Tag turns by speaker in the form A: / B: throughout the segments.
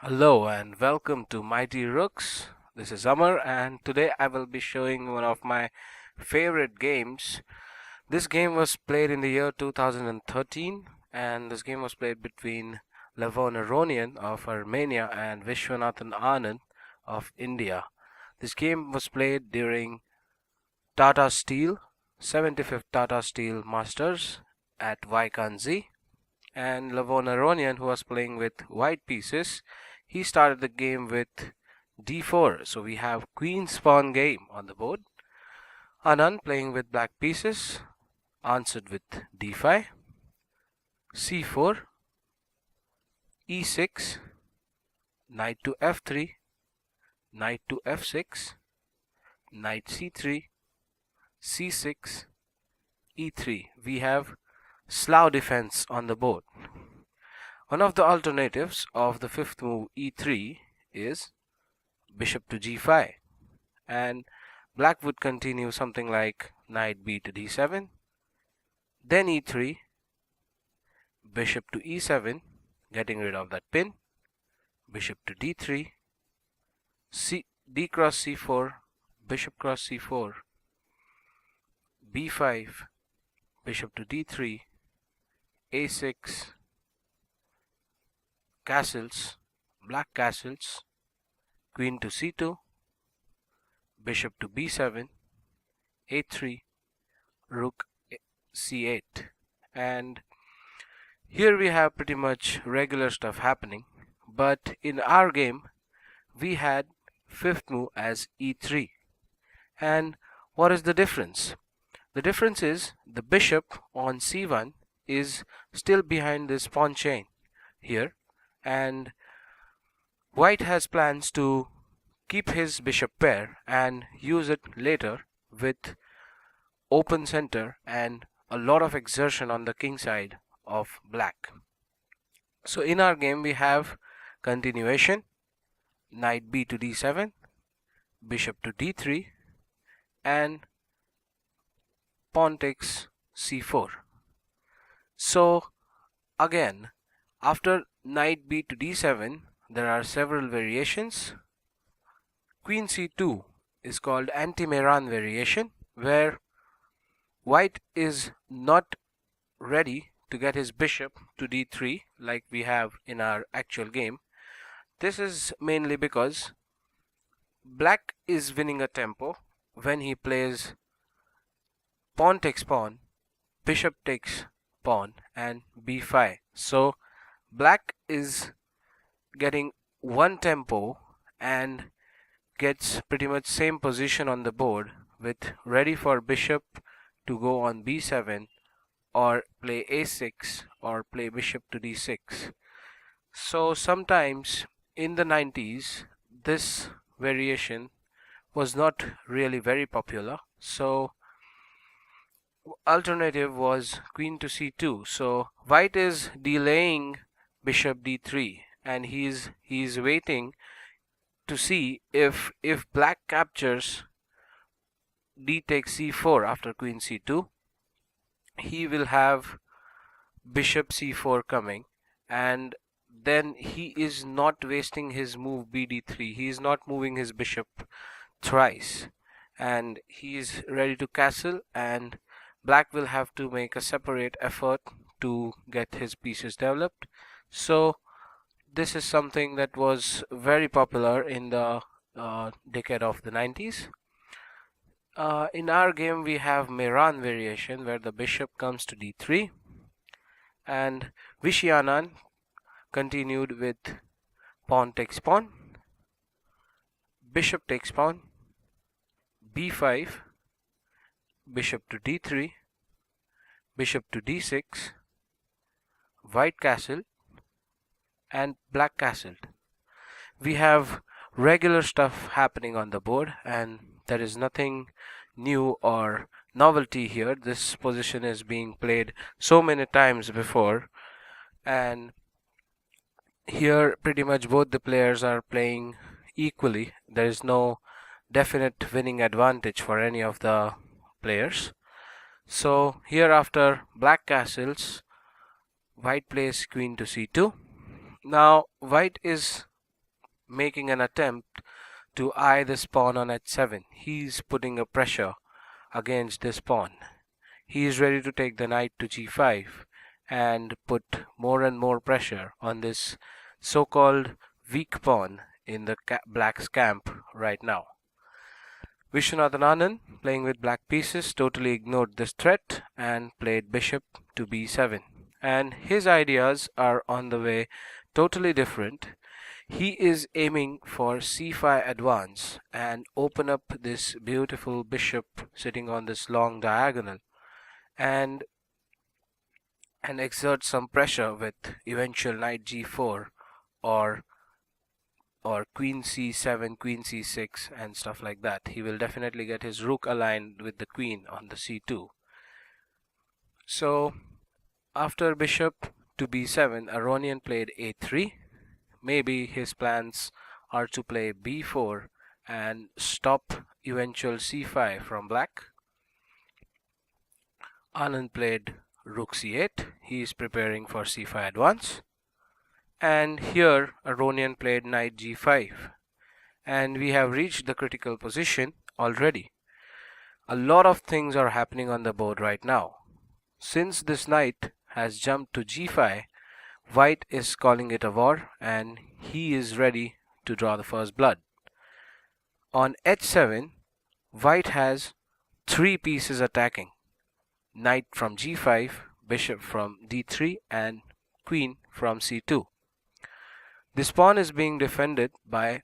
A: Hello and welcome to Mighty Rooks. This is Amar, and today I will be showing one of my favorite games. This game was played in the year 2013, and this game was played between Levon Aronian of Armenia and Viswanathan Anand of India. This game was played during Tata Steel, 75th Tata Steel Masters at Wijk, and Levon Aronian, who was playing with white pieces, he started the game with d4. So we have queen spawn game on the board. Anand playing with black pieces answered with d5, c4, e6, knight to f3, knight to f6, knight c3, c6, e3. We have Slav defense on the board. One of the alternatives of the fifth move e3 is bishop to g5, and black would continue something like knight b to d7, then e3, bishop to e7, getting rid of that pin, bishop to d3, d cross c4, bishop cross c4, b5, bishop to d3, a6, castles, black castles, queen to c2, bishop to b7, a3, rook c8. And here we have pretty much regular stuff happening, but in our game we had fifth move as e3. And what is the difference? The difference is the bishop on c1 is still behind this pawn chain here, and white has plans to keep his bishop pair and use it later with open center and a lot of exertion on the king side of black. So in our game we have continuation, knight b to d7, bishop to d3, and pawn takes c4. So again, after knight b to d7, there are several variations. Queen c2 is called anti-Meran variation, where white is not ready to get his bishop to d3 like we have in our actual game. This is mainly because black is winning a tempo when he plays pawn takes pawn, bishop takes pawn, and b5. So black is getting one tempo and gets pretty much same position on the board with ready for bishop to go on b7 or play a6 or play bishop to d6. So sometimes in the 90s this variation was not really very popular, so alternative was queen to c2. So white is delaying bishop d3 and he's waiting to see if black captures d takes c4 after queen c2, he will have bishop c4 coming, and then he is not wasting his move bd3. He is not moving his bishop thrice, and he is ready to castle, and black will have to make a separate effort to get his pieces developed. So this is something that was very popular in the decade of the 90s. In our game we have Meran variation, where the bishop comes to d3, and Viswanathan continued with pawn takes pawn, bishop takes pawn, b5, bishop to d3, bishop to d6, white castled, and black castled. We have regular stuff happening on the board, and there is nothing new or novelty here. This position is being played so many times before, and here pretty much both the players are playing equally. There is no definite winning advantage for any of the players. So here after black castles, white plays queen to c2. Now white is making an attempt to eye this pawn on h7. He's putting a pressure against this pawn. He is ready to take the knight to g5 and put more and more pressure on this so-called weak pawn in the black's camp right now. Viswanathan Anand, playing with black pieces, totally ignored this threat and played bishop to b7. And his ideas are on the way totally different. He is aiming for c5 advance and open up this beautiful bishop sitting on this long diagonal and exert some pressure with eventual knight g4 or queen c7, queen c6 and stuff like that. He will definitely get his rook aligned with the queen on the c2. So after bishop to b7, Aronian played a3. Maybe his plans are to play b4 and stop eventual c5 from black. Anand played rook c8. He is preparing for c5 advance. And here Aronian played knight g5. And we have reached the critical position already. A lot of things are happening on the board right now. Since this knight has jumped to g5, White is calling it a war and he is ready to draw the first blood. On h7, White has 3 pieces attacking. Knight from g5, bishop from d3 and queen from c2. This pawn is being defended by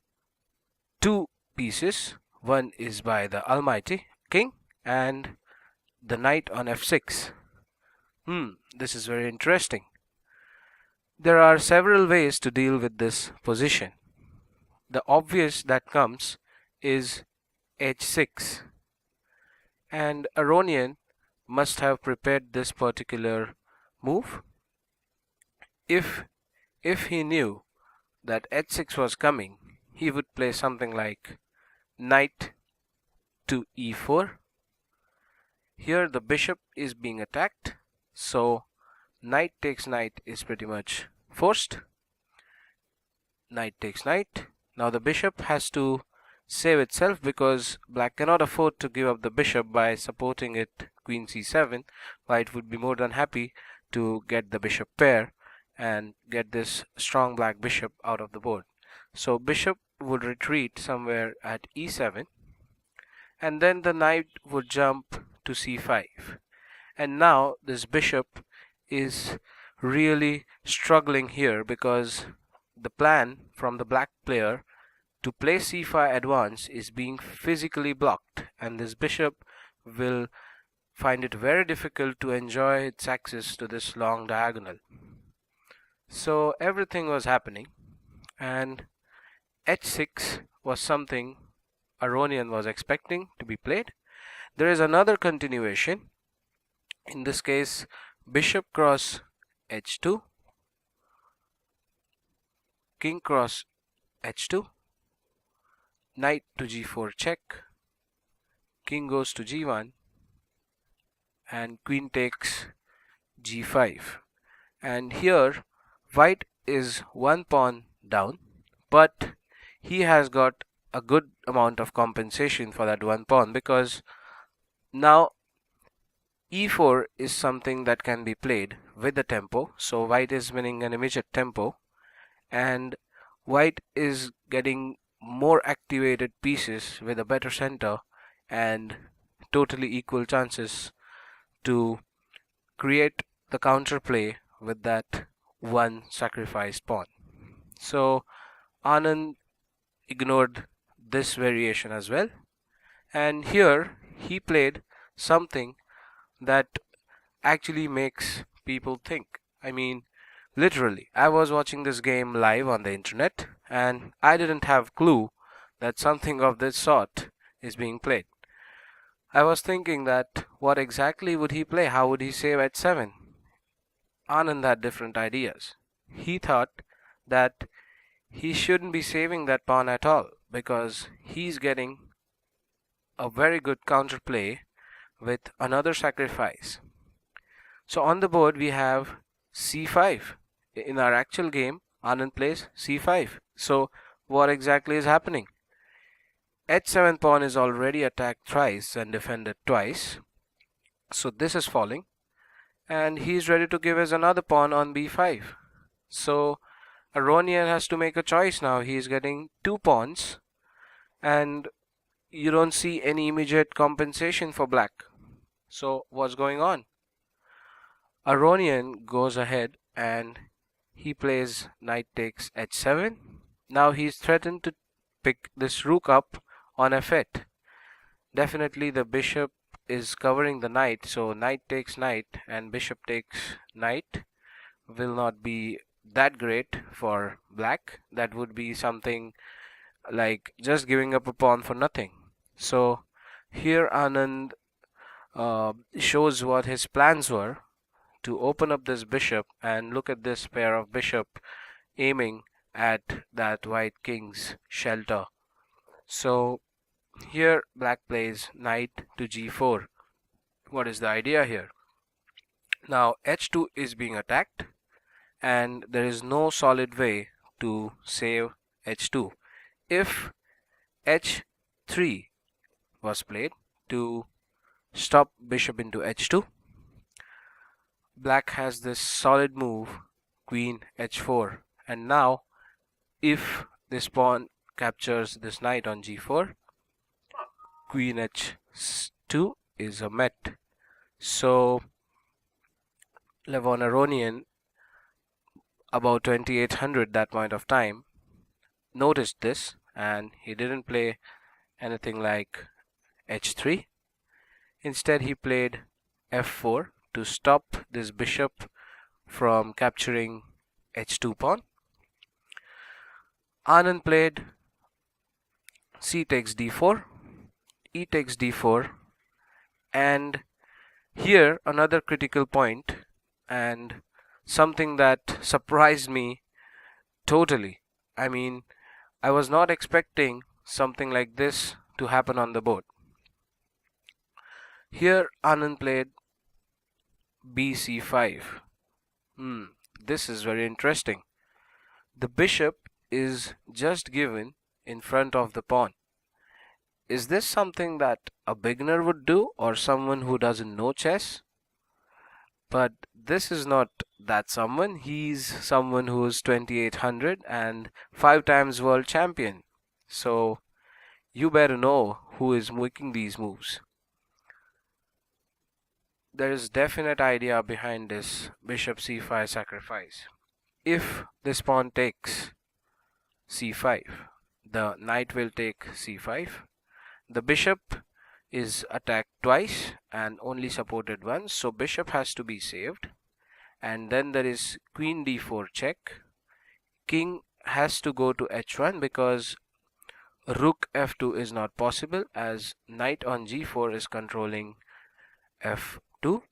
A: 2 pieces. One is by the almighty king and the knight on f6. This is very interesting. There are several ways to deal with this position. The obvious that comes is h6. And Aronian must have prepared this particular move. If he knew that h6 was coming, he would play something like knight to e4. Here the bishop is being attacked, so knight takes knight is pretty much forced. Knight takes knight. Now the bishop has to save itself because black cannot afford to give up the bishop by supporting it queen c7. White would be more than happy to get the bishop pair and get this strong black bishop out of the board. So bishop would retreat somewhere at e7 and then the knight would jump to c5. And now this bishop is really struggling here because the plan from the black player to play c5 advance is being physically blocked and this bishop will find it very difficult to enjoy its access to this long diagonal. So everything was happening and h6 was something Aronian was expecting to be played. There is another continuation. In this case, bishop cross h2, king cross h2, knight to g4 check, king goes to g1 and queen takes g5. And here White is 1 pawn down, but he has got a good amount of compensation for that 1 pawn because now e4 is something that can be played with the tempo. So White is winning an immediate tempo and White is getting more activated pieces with a better center and totally equal chances to create the counterplay with that 1 sacrificed pawn. So Anand ignored this variation as well, and here he played something that actually makes people think. I mean, literally, I was watching this game live on the internet and I didn't have clue that something of this sort is being played. I was thinking that what exactly would he play? How would he save at 7? Anand had different ideas. He thought that he shouldn't be saving that pawn at all because he's getting a very good counterplay with another sacrifice. So on the board we have c5. In our actual game, Anand plays c5. So what exactly is happening. H7 pawn is already attacked thrice and defended twice, so this is falling, and he's ready to give us another pawn on b5. So Aronian has to make a choice now. He's getting two pawns, and you don't see any immediate compensation for black. So what's going on? Aronian goes ahead and he plays knight takes h7. Now he's threatened to pick this rook up on f8. Definitely the bishop is covering the knight, so knight takes knight and bishop takes knight will not be that great for black. That would be something like just giving up a pawn for nothing. So here Anand shows what his plans were to open up this bishop, and look at this pair of bishop aiming at that white king's shelter. So here black plays knight to g4. What is the idea here? Now h2 is being attacked and there is no solid way to save h2. If h3 was played to stop bishop into h2, black has this solid move queen h4, and now if this pawn captures this knight on g4, queen h2 is a met. So Levon Aronian, about 2800 that point of time, noticed this and he didn't play anything like h3. Instead he played f4 to stop this bishop from capturing h2 pawn. Anand played c takes d4, e takes d4, and here another critical point and something that surprised me totally. I mean, I was not expecting something like this to happen on the board. Here Anand played bc5. This is very interesting. The bishop is just given in front of the pawn. Is this something that a beginner would do or someone who doesn't know chess? But this is not that someone. He's someone who is 2800 and 5 times world champion. So you better know who is making these moves. There is definite idea behind this bishop c5 sacrifice. If this pawn takes c5, the knight will take c5. The bishop is attacked twice and only supported once, so bishop has to be saved. And then there is queen d4 check. King has to go to h1 because rook f2 is not possible, as knight on g4 is controlling f2.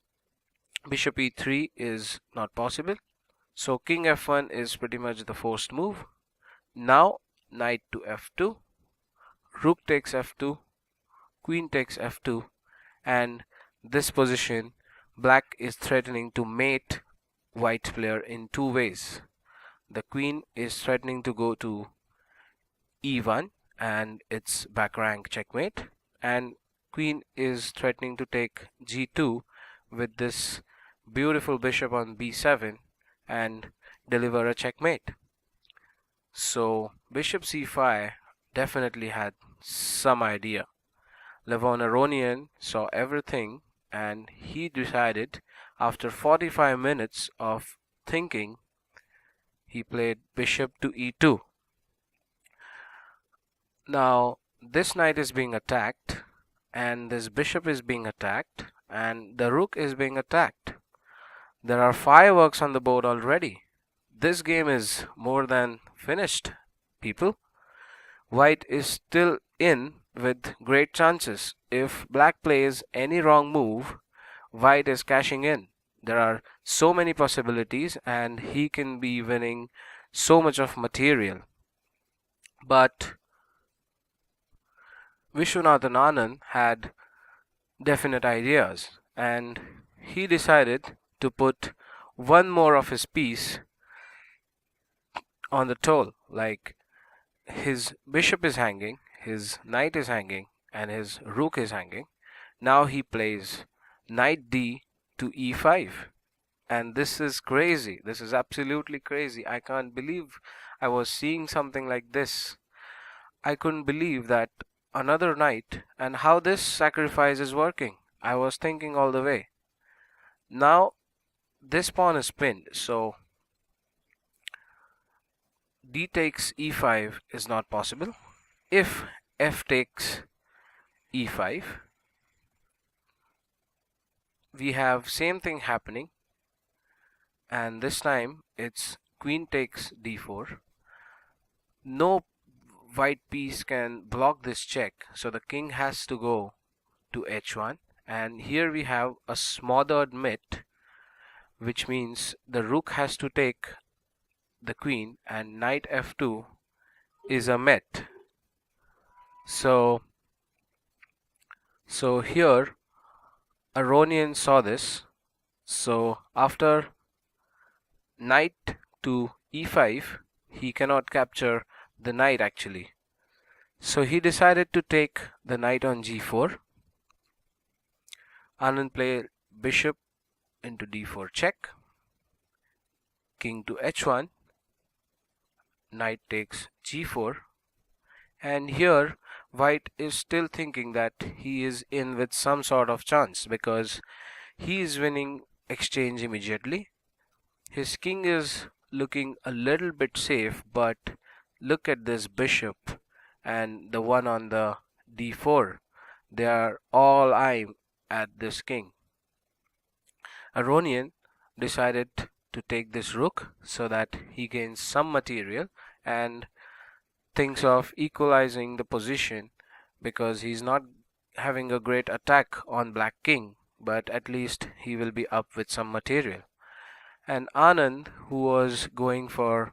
A: Bishop e3 is not possible, so king f1 is pretty much the forced move. Now knight to f2, rook takes f2, queen takes f2, and this position black is threatening to mate white player in two ways. The queen is threatening to go to e1 and it's back rank checkmate, and queen is threatening to take g2 with this beautiful bishop on b7 and deliver a checkmate. So bishop c5 definitely had some idea. Levon Aronian saw everything and he decided, after 45 minutes of thinking, he played bishop to e2. Now this knight is being attacked and this bishop is being attacked and the rook is being attacked. There are fireworks on the board already. This game is more than finished, people. White is still in with great chances. If black plays any wrong move, white is cashing in. There are so many possibilities and he can be winning so much of material. But Viswanathan Anand had definite ideas and he decided to put one more of his piece on the toll. Like, his bishop is hanging, his knight is hanging, and his rook is hanging. Now he plays knight d to e5. And this is crazy. This is absolutely crazy. I can't believe I was seeing something like this. I couldn't believe that another knight and how this sacrifice is working. I was thinking all the way. Now this pawn is pinned, so d takes e5 is not possible. If f takes e5, we have same thing happening, and this time it's queen takes d4. No white piece can block this check, so the king has to go to h1, and here we have a smothered mate, which means the rook has to take the queen, and knight f2 is a mate. So here Aronian saw this. So after knight to e5, he cannot capture the knight actually. So he decided to take the knight on g4. Anand played bishop into d4 check, king to h1, knight takes g4, and here white is still thinking that he is in with some sort of chance because he is winning exchange immediately. His king is looking a little bit safe, but look at this bishop and the one on the d4. They are all eyeing at this king. Aronian decided to take this rook so that he gains some material and thinks of equalizing the position because he's not having a great attack on black king, but at least he will be up with some material. And Anand, who was going for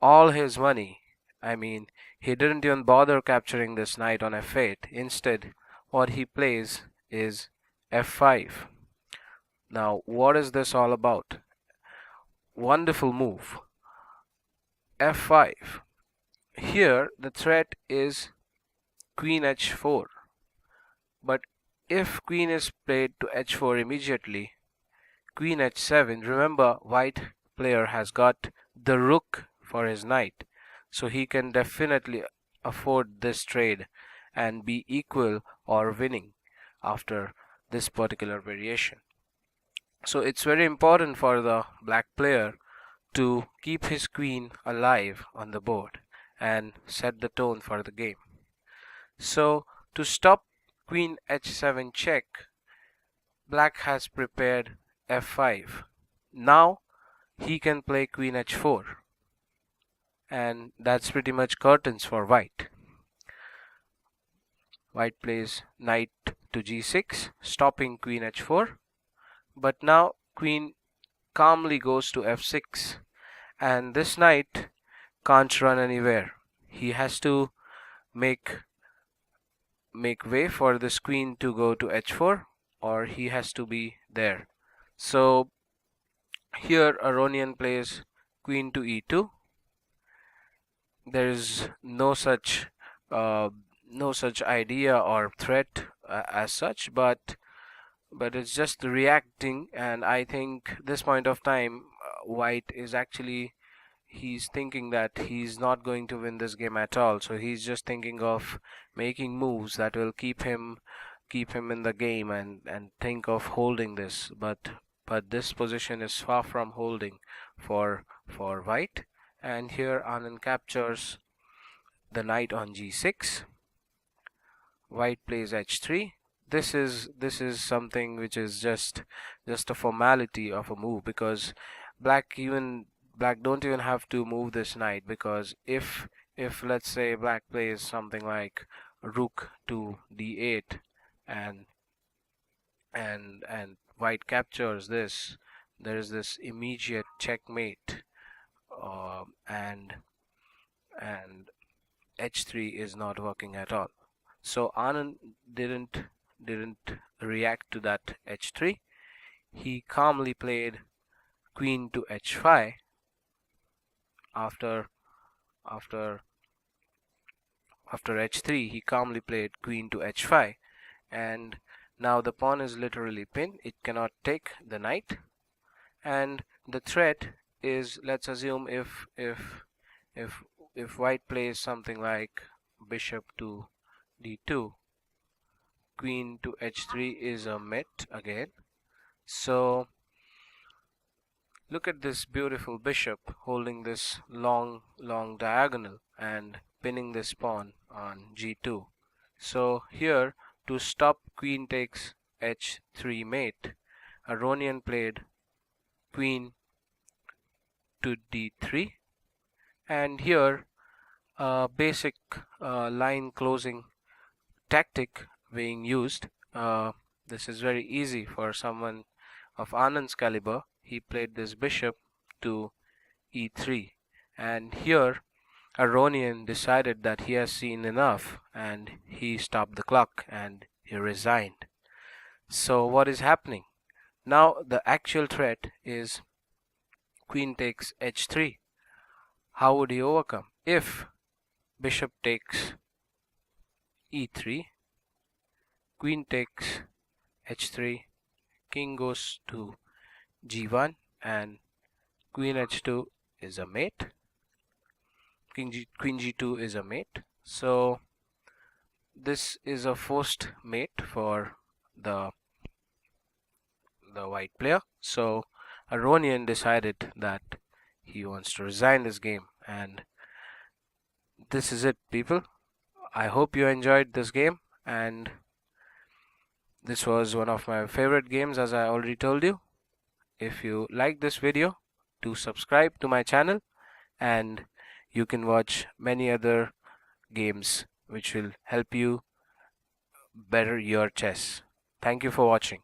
A: all his money, I mean, he didn't even bother capturing this knight on f8. Instead, what he plays is f5. Now, what is this all about? Wonderful move. f5. Here, the threat is queen h4. But if queen is played to h4 immediately, queen h7, remember white player has got the rook for his knight, so he can definitely afford this trade and be equal or winning after this particular variation. So it's very important for the black player to keep his queen alive on the board and set the tone for the game. So to stop queen h7 check, black has prepared f5. Now he can play queen h4, and that's pretty much curtains for white. White plays knight to g6, stopping queen h4, but now queen calmly goes to f6, and this knight can't run anywhere. He has to make way for this queen to go to h4, or he has to be there. So here Aronian plays queen to e2. There is no such idea or threat as such, but it's just reacting, and I think this point of time white is actually, he's thinking that he's not going to win this game at all, so he's just thinking of making moves that will keep him in the game and think of holding this, but this position is far from holding for white. And here Anand captures the knight on g6. White plays h3. This is something which is just a formality of a move, because black don't even have to move this knight, because if let's say black plays something like rook to d8 and white captures this, there is this immediate checkmate, and h3 is not working at all. So Anand didn't react to that h3. He calmly played queen to h5 after after h3 he calmly played queen to h5, and now the pawn is literally pinned. It cannot take the knight, and the threat is, let's assume if white plays something like bishop to d2, queen to h3 is a mate again. So look at this beautiful bishop holding this long diagonal and pinning this pawn on g2. So here, to stop queen takes h3 mate, Aronian played queen to d3, and here a basic line closing tactic being used. This is very easy for someone of Anand's caliber. He played this bishop to e3, and here Aronian decided that he has seen enough and he stopped the clock and he resigned. So what is happening? Now the actual threat is queen takes h3. How would he overcome? If bishop takes e3, queen takes h3, king goes to g1, and queen h2 is a mate. Queen g2 is a mate. So this is a forced mate for the white player. So Aronian decided that he wants to resign this game, and this is it, people. I hope you enjoyed this game, and this was one of my favorite games, as I already told you. If you like this video, do subscribe to my channel, and you can watch many other games which will help you better your chess. Thank you for watching.